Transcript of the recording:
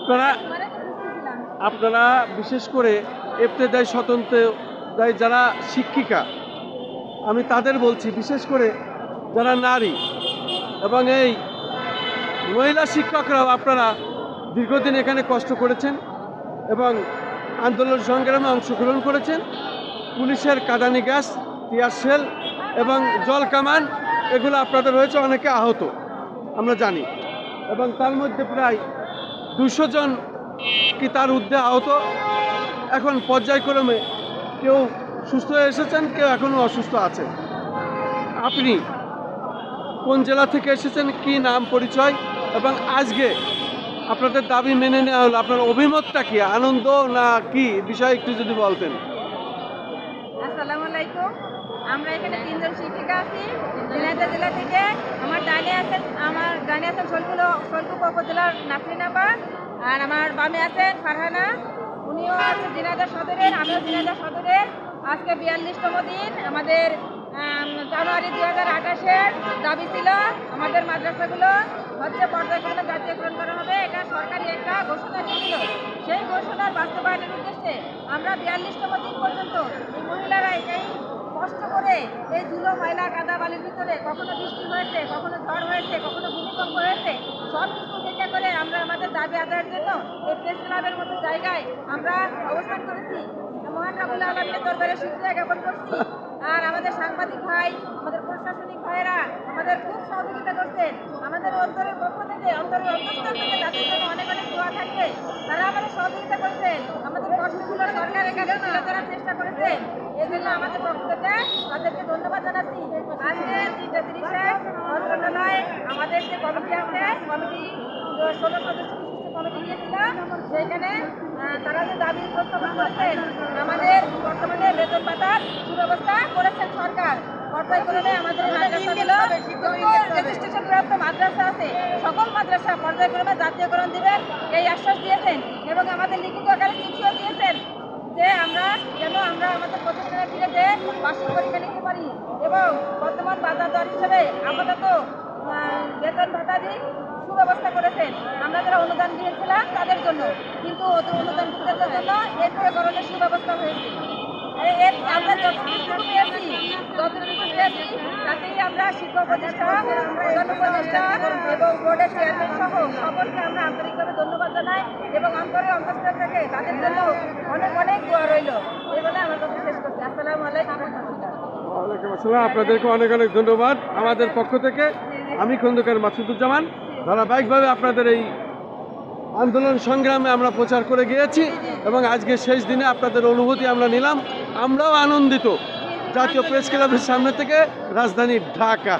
আপনারা আপনারা বিশেষ করে ইবতেদায়ী স্বতন্ত্রদায়ী যারা শিক্ষিকা, আমি তাদের বলছি, বিশেষ করে যারা নারী এবং এই মহিলা শিক্ষকরাও আপনারা দীর্ঘদিন এখানে কষ্ট করেছেন এবং আন্দোলন সংগ্রামে অংশগ্রহণ করেছেন। পুলিশের কাঁদানি গ্যাস, টিয়ার শেল এবং জল কামান এগুলো আপনাদের হয়েছে, অনেকে আহত আমরা জানি, এবং তার মধ্যে প্রায় 200 জন কি তার ঊর্ধ্বে আহত। এখন পর্যায়ক্রমে কেউ সুস্থ হয়ে এসেছেন, কেউ এখনও অসুস্থ আছেন। আপনি কোন জেলা থেকে এসেছেন, কি নাম পরিচয়, এবং আজকে আপনাদের দাবি মেনে নেওয়া হলো, আপনার অভিমতটা কি, আনন্দ না কি বিষয় একটু যদি বলতেন। আসসালামু আলাইকুম। আমরা এখানে 3 জন শিক্ষিকা আছি ঝিনাইদহ জেলা থেকে। আমার ডানে আছেন শৈলকুপা উপজেলার নাসরিন আপা, আর আমার বামে আছেন ফারহানা, উনিও আছেন ঝিনাইদহ সদরের, আমিও ঝিনাইদহ সদরের। আজকে 42তম দিন। আমাদের জানুয়ারি 2028-এর দাবি ছিল আমাদের মাদ্রাসাগুলো হচ্ছে পর্যায়ক্রমে জাতীয়করণ করা হবে। এটা সরকারি একটা ঘোষণা ছিল। সেই ঘোষণার বাস্তবায়নের উদ্দেশ্যে আমরা 42তম দিন পর্যন্ত এই মহিলারা এই কষ্ট করে এই ধুলো ময়লা কাদা বালির ভিতরে, কখনো বৃষ্টি হয়েছে, কখনো ঝড় হয়েছে, কখনো ভূমিকম্প হয়েছে, সব কিছু উপেক্ষা করে আমরা আমাদের দাবি আদায়ের জন্য এই প্রেস ক্লাবের মতো জায়গায় আমরা অবস্থান করেছি। মহান রাব্বুল আলামিনের দরবারে শুকরিয়া জ্ঞাপন করছি। আর আমাদের সাংবাদিক ভাই, আমাদের প্রশাসনিক ভাইয়েরা আমাদের খুব সহযোগিতা করছেন। আমাদের অন্তরের পক্ষ থেকে, অন্তরের অন্তঃস্থল থেকে তাদের জন্য অনেক অনেক দোয়া থাকবে। তারা আমাদের সহযোগিতা করছেন, আমাদের কষ্টগুলো সরকারের কাছে তুলে ধরার চেষ্টা করেছেন। এই জন্য আমাদের পক্ষ থেকে তাদেরকে ধন্যবাদ জানাচ্ছি। আজকে 3:30-এ মন্ত্রণালয়ে আমাদের যে কমিটি আছে, কমিটি 16 সদস্য বিশিষ্ট কমিটি গিয়েছিল, সেখানে তারা যে দাবি উপস্থাপন করেছেন, আমাদের বর্তমানে বেতন ভাতার সুব্যবস্থা করেছেন সরকার। পর্যায়ক্রমে আমাদের মাদ্রাসাগুলো রেজিস্ট্রেশন প্রাপ্ত মাদ্রাসা আছে, সকল মাদ্রাসা পর্যায়ক্রমে জাতীয়করণ দিবেন এই আশ্বাস দিয়েছেন, এবং আমাদের লিখিত আকারে চিঠিও দিয়েছেন যে আমরা আমাদের প্রতিষ্ঠানে ফিরে যে বার্ষিক পরীক্ষা নিতে পারি, এবং বর্তমান বাজার দর হিসেবে আপাতত বেতন ভাতাদি সুব্যবস্থা করেছেন। আমরা যারা অনুদান দিয়েছিলাম তাদের জন্য, কিন্তু অনুদান দিতে জন্য এর প্রয়োগের সুব্যবস্থা হয়েছে। আমরা যতটুকু পেয়েছি তাতেই আমরা শিক্ষক প্রতিষ্ঠান, প্রধান উপদেষ্টা এবং বোর্ডের চেয়ারম্যান সহ সকলকে আমরা আন্তরিকভাবে ধন্যবাদ জানাই, এবং অন্তঃস্থল থেকে তাদের জন্য অনেক অনেক দোয়া রইল। এই বলে আমার কথা শেষ করছি। আসসালামু আলাইকুম। ওয়ালাইকুম আসসালাম। আপনাদেরকে অনেক অনেক ধন্যবাদ আমাদের পক্ষ থেকে। আমি খন্দকার মাসুদুজ্জামান। ধারাবাহিকভাবে আপনাদের এই আন্দোলন সংগ্রামে আমরা প্রচার করে গিয়েছি, এবং আজকে শেষ দিনে আপনাদের অনুভূতি আমরা নিলাম। আমরাও আনন্দিত জাতীয় প্রেস ক্লাবের সামনে থেকে, রাজধানী ঢাকা।